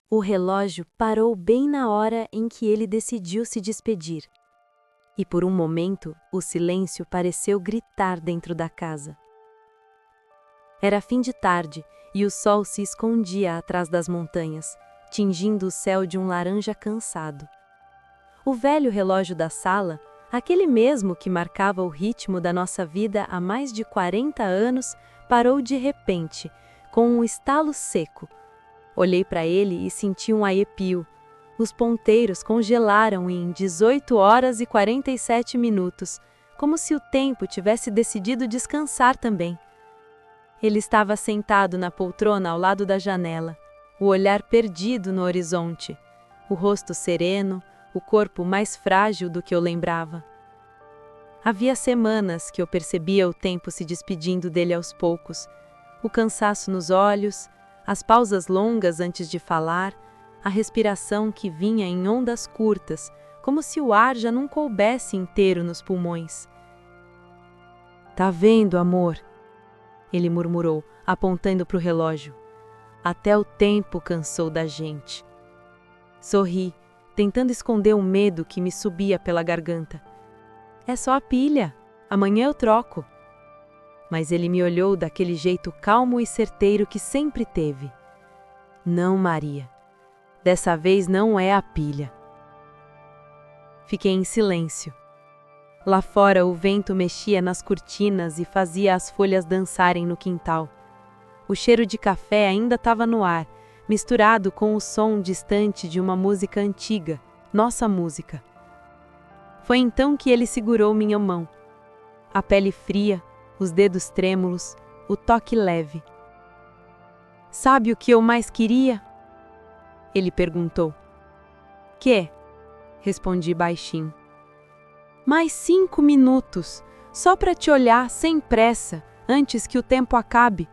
O relógio parou bem na hora em que ele decidiu se despedir. E por um momento, o silêncio pareceu gritar dentro da casa. Era fim de tarde e o sol se escondia atrás das montanhas, tingindo o céu de um laranja cansado. O velho relógio da sala, aquele mesmo que marcava o ritmo da nossa vida há mais de 40 anos, parou de repente, com um estalo seco. Olhei para ele e senti um arrepio. Os ponteiros congelaram em 18 horas e 47 minutos, como se o tempo tivesse decidido descansar também. Ele estava sentado na poltrona ao lado da janela, o olhar perdido no horizonte, o rosto sereno, o corpo mais frágil do que eu lembrava. Havia semanas que eu percebia o tempo se despedindo dele aos poucos, o cansaço nos olhos, as pausas longas antes de falar, a respiração que vinha em ondas curtas, como se o ar já não coubesse inteiro nos pulmões. "Tá vendo, amor?" ele murmurou, apontando para o relógio. "Até o tempo cansou da gente." Sorri, tentando esconder o medo que me subia pela garganta. "É só a pilha. Amanhã eu troco." Mas ele me olhou daquele jeito calmo e certeiro que sempre teve. "Não, Maria. Dessa vez não é a pilha." Fiquei em silêncio. Lá fora o vento mexia nas cortinas e fazia as folhas dançarem no quintal. O cheiro de café ainda estava no ar, misturado com o som distante de uma música antiga, nossa música. Foi então que ele segurou minha mão. A pele fria, os dedos trêmulos, o toque leve. "Sabe o que eu mais queria?" ele perguntou. "Quê?" respondi baixinho. "Mais 5 minutos, só para te olhar sem pressa, antes que o tempo acabe."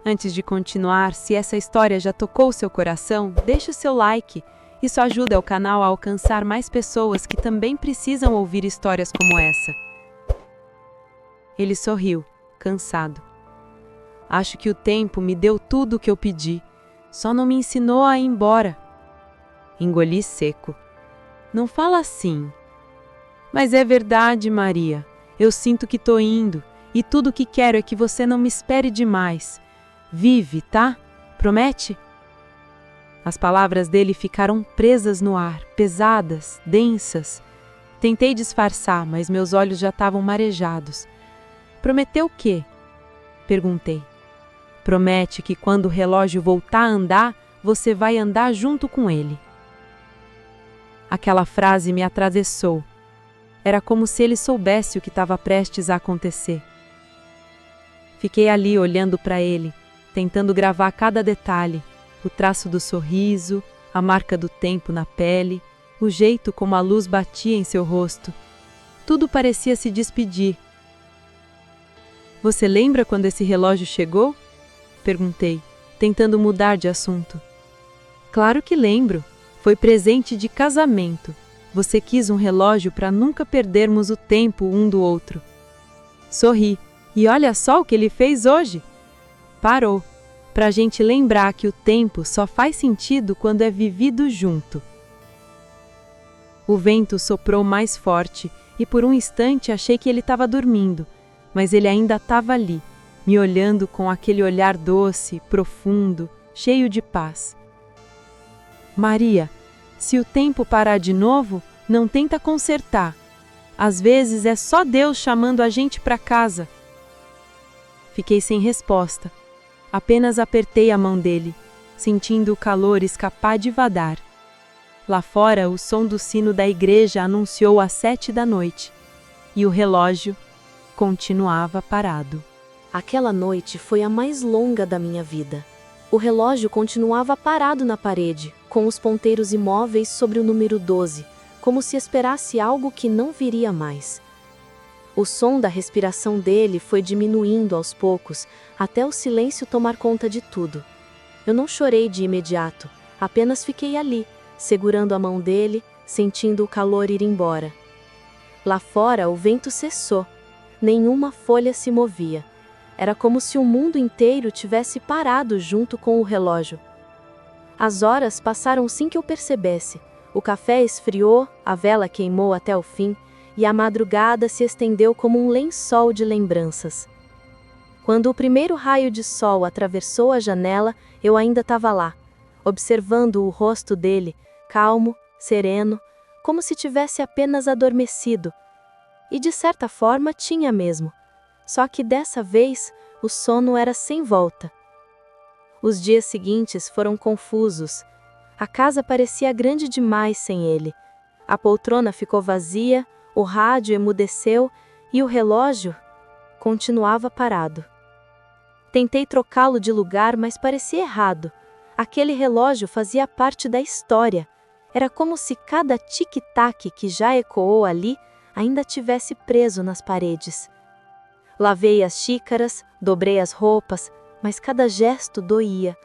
Antes de continuar, se essa história já tocou seu coração, deixe o seu like. Isso ajuda o canal a alcançar mais pessoas que também precisam ouvir histórias como essa. Ele sorriu, cansado. "Acho que o tempo me deu tudo o que eu pedi, só não me ensinou a ir embora." Engoli seco. "Não fala assim." "Mas é verdade, Maria. Eu sinto que tô indo, e tudo o que quero é que você não me espere demais. Vive, tá? Promete?" As palavras dele ficaram presas no ar, pesadas, densas. Tentei disfarçar, mas meus olhos já estavam marejados. "Prometeu o quê?" perguntei. "Promete que quando o relógio voltar a andar, você vai andar junto com ele." Aquela frase me atravessou. Era como se ele soubesse o que estava prestes a acontecer. Fiquei ali olhando para ele, tentando gravar cada detalhe, o traço do sorriso, a marca do tempo na pele, o jeito como a luz batia em seu rosto. Tudo parecia se despedir. "Você lembra quando esse relógio chegou?" perguntei, tentando mudar de assunto. "Claro que lembro. Foi presente de casamento. Você quis um relógio para nunca perdermos o tempo um do outro." Sorri. "E olha só o que ele fez hoje." Parou, para a gente lembrar que o tempo só faz sentido quando é vivido junto. O vento soprou mais forte e por um instante achei que ele estava dormindo, mas ele ainda estava ali, me olhando com aquele olhar doce, profundo, cheio de paz. "Maria, se o tempo parar de novo, não tenta consertar. Às vezes é só Deus chamando a gente para casa." Fiquei sem resposta. Apenas apertei a mão dele, sentindo o calor escapar devagar. Lá fora, o som do sino da igreja anunciou às 7 da noite, e o relógio continuava parado. Aquela noite foi a mais longa da minha vida. O relógio continuava parado na parede, com os ponteiros imóveis sobre o número 12, como se esperasse algo que não viria mais. O som da respiração dele foi diminuindo aos poucos, até o silêncio tomar conta de tudo. Eu não chorei de imediato, apenas fiquei ali, segurando a mão dele, sentindo o calor ir embora. Lá fora o vento cessou. Nenhuma folha se movia. Era como se o mundo inteiro tivesse parado junto com o relógio. As horas passaram sem que eu percebesse. O café esfriou, a vela queimou até o fim, e a madrugada se estendeu como um lençol de lembranças. Quando o primeiro raio de sol atravessou a janela, eu ainda estava lá, observando o rosto dele, calmo, sereno, como se tivesse apenas adormecido. E de certa forma tinha mesmo. Só que dessa vez, o sono era sem volta. Os dias seguintes foram confusos. A casa parecia grande demais sem ele. A poltrona ficou vazia, o rádio emudeceu e o relógio continuava parado. Tentei trocá-lo de lugar, mas parecia errado. Aquele relógio fazia parte da história. Era como se cada tic-tac que já ecoou ali ainda tivesse preso nas paredes. Lavei as xícaras, dobrei as roupas, mas cada gesto doía.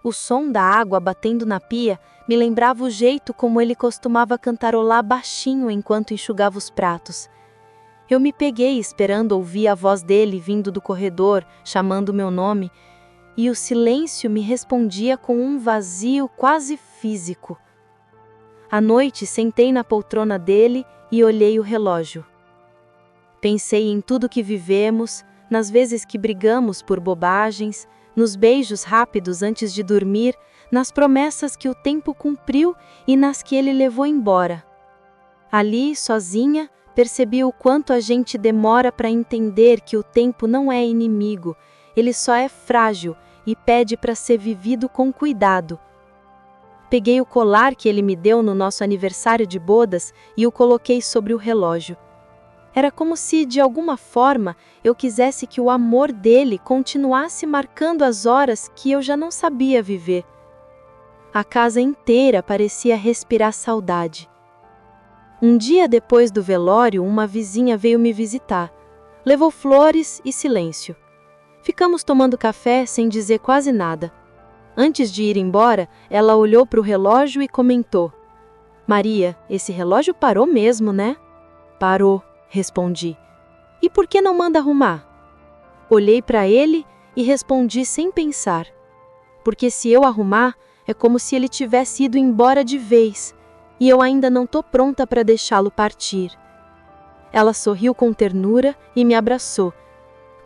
O som da água batendo na pia me lembrava o jeito como ele costumava cantarolar baixinho enquanto enxugava os pratos. Eu me peguei esperando ouvir a voz dele vindo do corredor, chamando meu nome, e o silêncio me respondia com um vazio quase físico. À noite, sentei na poltrona dele e olhei o relógio. Pensei em tudo que vivemos, nas vezes que brigamos por bobagens, nos beijos rápidos antes de dormir, nas promessas que o tempo cumpriu e nas que ele levou embora. Ali, sozinha, percebi o quanto a gente demora para entender que o tempo não é inimigo, ele só é frágil e pede para ser vivido com cuidado. Peguei o colar que ele me deu no nosso aniversário de bodas e o coloquei sobre o relógio. Era como se, de alguma forma, eu quisesse que o amor dele continuasse marcando as horas que eu já não sabia viver. A casa inteira parecia respirar saudade. Um dia depois do velório, uma vizinha veio me visitar. Levou flores e silêncio. Ficamos tomando café sem dizer quase nada. Antes de ir embora, ela olhou para o relógio e comentou: "Maria, esse relógio parou mesmo, né?" "Parou", respondi. "E por que não manda arrumar?" Olhei para ele e respondi sem pensar. "Porque se eu arrumar, é como se ele tivesse ido embora de vez, e eu ainda não estou pronta para deixá-lo partir." Ela sorriu com ternura e me abraçou.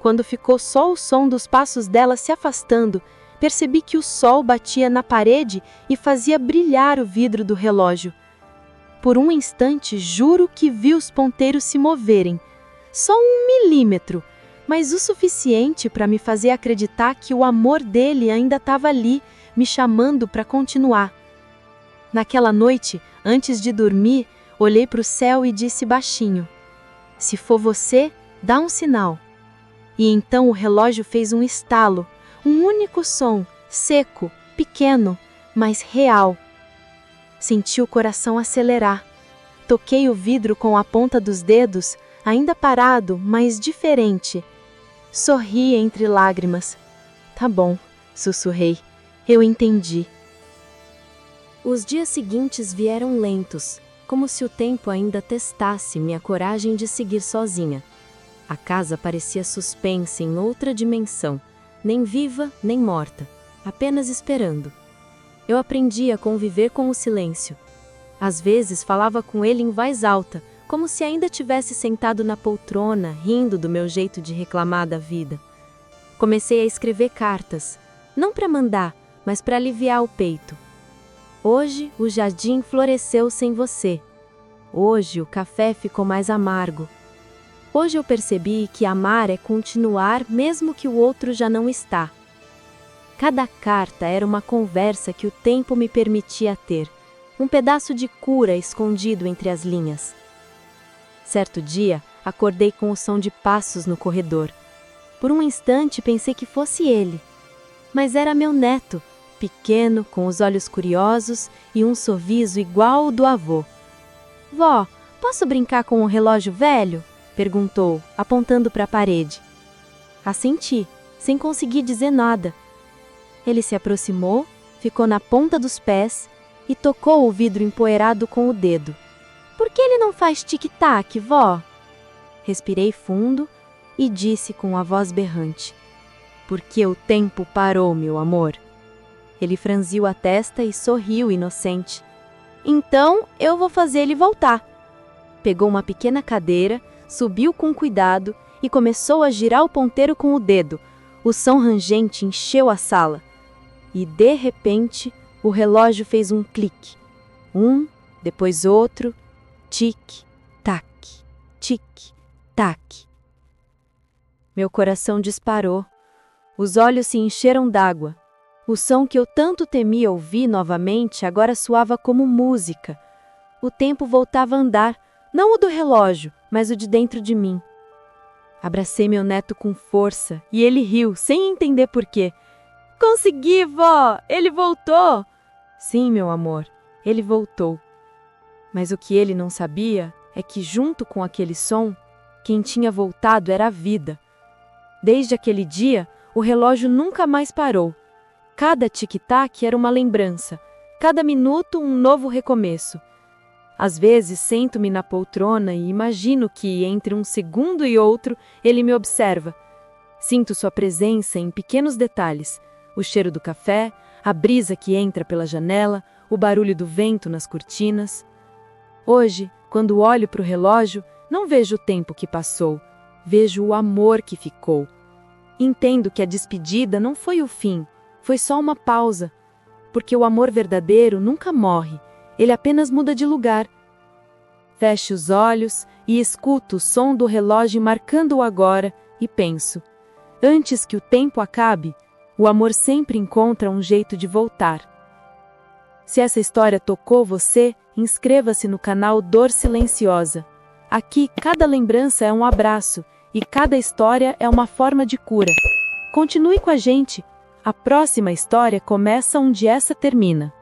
Quando ficou só o som dos passos dela se afastando, percebi que o sol batia na parede e fazia brilhar o vidro do relógio. Por um instante, juro que vi os ponteiros se moverem. Só 1 milímetro, mas o suficiente para me fazer acreditar que o amor dele ainda estava ali, me chamando para continuar. Naquela noite, antes de dormir, olhei para o céu e disse baixinho: "Se for você, dá um sinal." E então o relógio fez um estalo, um único som, seco, pequeno, mas real. Senti o coração acelerar. Toquei o vidro com a ponta dos dedos, ainda parado, mas diferente. Sorri entre lágrimas. "Tá bom", sussurrei. "Eu entendi." Os dias seguintes vieram lentos, como se o tempo ainda testasse minha coragem de seguir sozinha. A casa parecia suspensa em outra dimensão, nem viva nem morta, apenas esperando. Eu aprendi a conviver com o silêncio. Às vezes falava com ele em voz alta, como se ainda tivesse sentado na poltrona, rindo do meu jeito de reclamar da vida. Comecei a escrever cartas, não para mandar, mas para aliviar o peito. "Hoje o jardim floresceu sem você. Hoje o café ficou mais amargo. Hoje eu percebi que amar é continuar mesmo que o outro já não está." Cada carta era uma conversa que o tempo me permitia ter, um pedaço de cura escondido entre as linhas. Certo dia, acordei com o som de passos no corredor. Por um instante pensei que fosse ele. Mas era meu neto, pequeno, com os olhos curiosos e um sorriso igual ao do avô. "Vó, posso brincar com o relógio velho?" perguntou, apontando para a parede. Assenti, sem conseguir dizer nada. Ele se aproximou, ficou na ponta dos pés e tocou o vidro empoeirado com o dedo. "Por que ele não faz tic-tac, vó?" Respirei fundo e disse com a voz berrante: "Porque o tempo parou, meu amor." Ele franziu a testa e sorriu inocente. Então, eu vou fazer ele voltar. Pegou uma pequena cadeira, subiu com cuidado e começou a girar o ponteiro com o dedo. O som rangente encheu a sala. E, de repente, o relógio fez um clique. Um, depois outro. Tic-tac, tic-tac. Meu coração disparou. Os olhos se encheram d'água. O som que eu tanto temia ouvir novamente agora soava como música. O tempo voltava a andar, não o do relógio, mas o de dentro de mim. Abracei meu neto com força e ele riu, sem entender por quê. Consegui, vó! Ele voltou! Sim, meu amor, ele voltou. Mas o que ele não sabia é que, junto com aquele som, quem tinha voltado era a vida. Desde aquele dia, o relógio nunca mais parou. Cada tic-tac era uma lembrança, cada minuto um novo recomeço. Às vezes sento-me na poltrona e imagino que, entre um segundo e outro, ele me observa. Sinto sua presença em pequenos detalhes, o cheiro do café, a brisa que entra pela janela, o barulho do vento nas cortinas. Hoje, quando olho para o relógio, não vejo o tempo que passou, vejo o amor que ficou. Entendo que a despedida não foi o fim, foi só uma pausa, porque o amor verdadeiro nunca morre, ele apenas muda de lugar. Fecho os olhos e escuto o som do relógio marcando o agora e penso: antes que o tempo acabe, o amor sempre encontra um jeito de voltar. Se essa história tocou você, inscreva-se no canal Dor Silenciosa. Aqui, cada lembrança é um abraço e cada história é uma forma de cura. Continue com a gente. A próxima história começa onde essa termina.